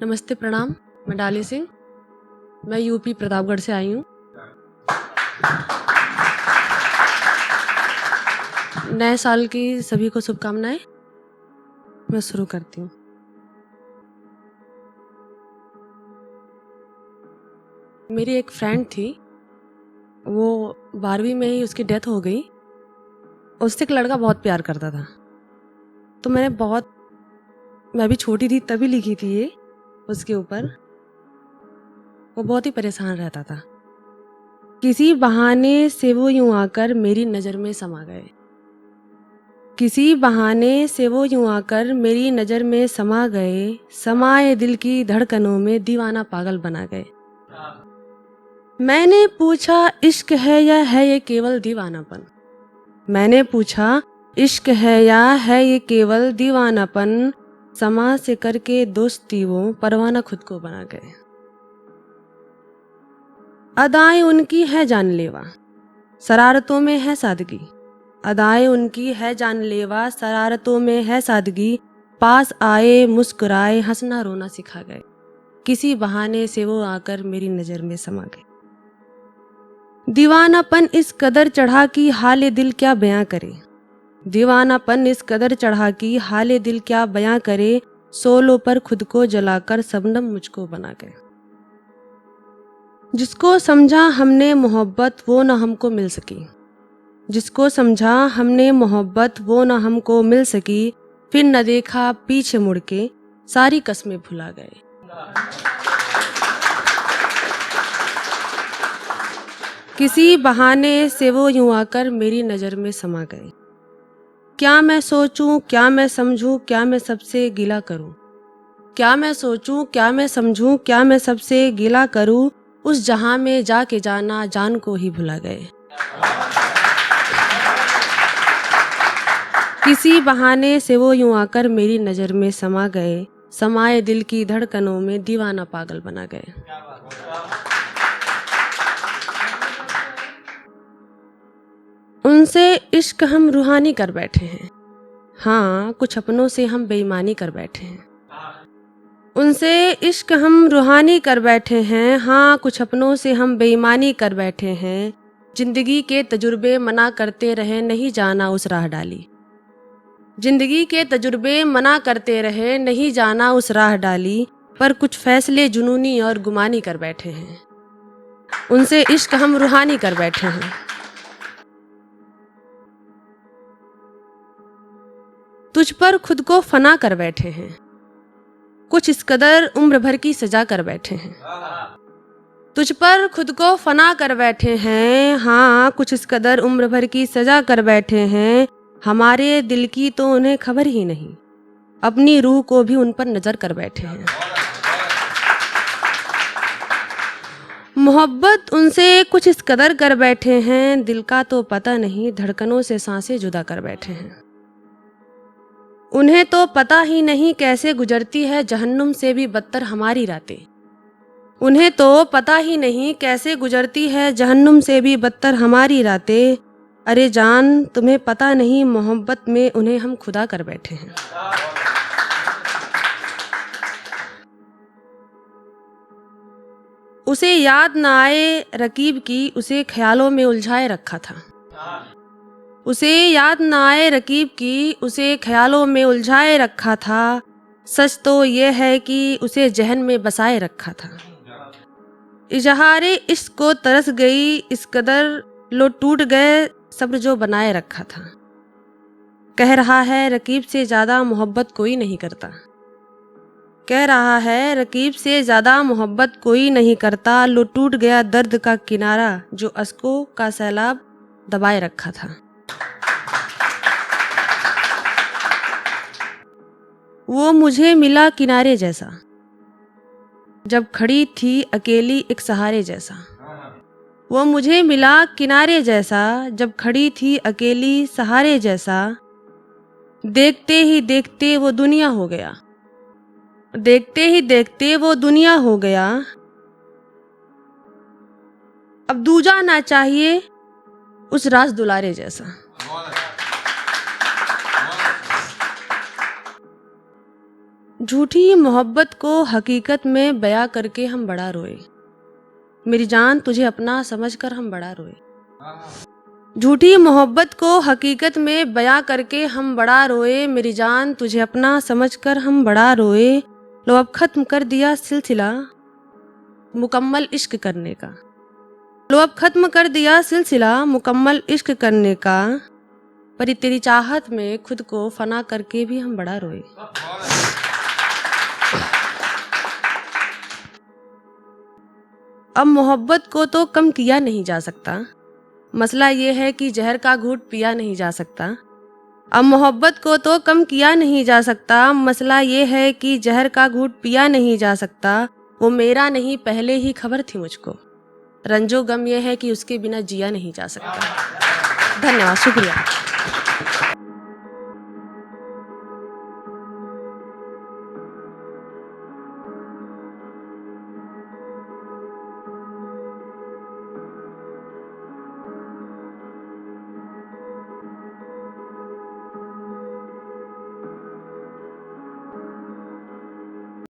नमस्ते, प्रणाम। मैं डाली सिंह। मैं यूपी प्रतापगढ़ से आई हूँ। नए साल की सभी को शुभकामनाएं। मैं शुरू करती हूँ। मेरी एक फ्रेंड थी, वो 12वीं में ही उसकी डेथ हो गई। उससे एक लड़का बहुत प्यार करता था, तो मैं भी छोटी थी तभी लिखी थी ये उसके ऊपर। वो बहुत ही परेशान रहता था। किसी बहाने से वो यूं आकर मेरी नज़र में समा गए। किसी बहाने से वो यूं आकर मेरी नज़र में समा गए। समाए दिल की धड़कनों में दीवाना पागल बना गए। मैंने पूछा इश्क है या है ये केवल दीवानापन। मैंने पूछा इश्क है या है ये केवल दीवानापन। समाज से करके दोस्ती वो परवाना खुद को बना गए। अदाएं उनकी है जानलेवा, शरारतों में है सादगी। अदाएं उनकी है जानलेवा, शरारतों में है सादगी। पास आए मुस्कुराए हंसना रोना सिखा गए। किसी बहाने से वो आकर मेरी नज़र में समा गए। दीवानापन इस कदर चढ़ा कि हाले दिल क्या बयां करे। दीवानापन इस कदर चढ़ा कि हाले दिल क्या बयां करे। सोलों पर खुद को जलाकर शबनम मुझको बना गए। जिसको समझा हमने मोहब्बत वो न हमको मिल सकी। जिसको समझा हमने मोहब्बत वो न हमको मिल सकी। फिर न देखा पीछे मुड़ के सारी कस्में भुला गए। किसी बहाने से वो यूं आकर मेरी नज़र में समा गए। क्या मैं सोचूं, क्या मैं समझूं, क्या मैं सबसे गिला करूं। क्या मैं सोचूं, क्या मैं समझूं, क्या मैं सबसे गिला करूं। उस जहां में जाके जाना जान को ही भुला गए। किसी बहाने से वो यूं आकर मेरी नज़र में समा गए। समाए दिल की धड़कनों में दीवाना पागल बना गए। उनसे इश्क हम रूहानी कर बैठे हैं। हाँ, कुछ अपनों से हम बेईमानी कर बैठे हैं। उनसे इश्क हम रूहानी कर बैठे हैं। हाँ, कुछ अपनों से हम बेईमानी कर बैठे हैं। जिंदगी के तजुर्बे मना करते रहे, नहीं जाना उस राह डाली। जिंदगी के तजुर्बे मना करते रहे, नहीं जाना उस राह डाली। पर कुछ फैसले जुनूनी और गुमानी कर बैठे हैं। उनसे इश्क हम रूहानी कर बैठे हैं। तुझ पर खुद को फना कर बैठे हैं। कुछ इस कदर उम्र भर की सजा कर बैठे हैं। तुझ पर खुद को फना कर बैठे हैं। हाँ, कुछ इस कदर उम्र भर की सजा कर बैठे हैं। हमारे दिल की तो उन्हें खबर ही नहीं, अपनी रूह को भी उन पर नजर कर बैठे हैं। मोहब्बत उनसे कुछ इस कदर कर बैठे हैं, दिल का तो पता नहीं, धड़कनों से सांसें जुदा कर बैठे हैं। उन्हें तो पता ही नहीं कैसे गुजरती है जहन्नुम से भी बदतर हमारी रातें। उन्हें तो पता ही नहीं कैसे गुजरती है जहन्नुम से भी बदतर हमारी रातें। अरे जान, तुम्हें पता नहीं मोहब्बत में उन्हें हम खुदा कर बैठे हैं। उसे याद न आए रकीब की, उसे ख्यालों में उलझाए रखा था। उसे याद न आए रकीब की, उसे ख्यालों में उलझाए रखा था। सच तो यह है कि उसे जहन में बसाए रखा था। इजहारे इश्क को तरस गई इस कदर, लो टूट गए सब्र जो बनाए रखा था। कह रहा है रकीब से ज्यादा मोहब्बत कोई नहीं करता। कह रहा है रकीब से ज्यादा मोहब्बत कोई नहीं करता। लो टूट गया दर्द का किनारा जो अश्कों का सैलाब दबाए रखा था। वो मुझे मिला किनारे जैसा, जब खड़ी थी अकेली एक सहारे जैसा। वो मुझे मिला किनारे जैसा, जब खड़ी थी अकेली सहारे जैसा। देखते ही देखते वो दुनिया हो गया। देखते ही देखते वो दुनिया हो गया। अब दूजा ना चाहिए उस राज दुलारे जैसा। झूठी मोहब्बत को हकीकत में बयां करके हम बड़ा रोए, मेरी जान तुझे अपना समझकर हम बड़ा रोए। झूठी मोहब्बत को हकीकत में बयां करके हम बड़ा रोए, मेरी जान तुझे अपना समझकर हम बड़ा रोए। लो अब खत्म कर दिया सिलसिला मुकम्मल इश्क करने का, लो अब खत्म कर दिया सिलसिला मुकम्मल इश्क करने का, पर तेरी चाहत में खुद को फना करके भी हम बड़ा रोए। अब मोहब्बत को तो कम किया नहीं जा सकता, मसला ये है कि जहर का घूंट पिया नहीं जा सकता। अब मोहब्बत को तो कम किया नहीं जा सकता, मसला ये है कि जहर का घूंट पिया नहीं जा सकता। वो मेरा नहीं पहले ही खबर थी मुझको, रंजो गम ये है कि उसके बिना जिया नहीं जा सकता। धन्यवाद, शुक्रिया।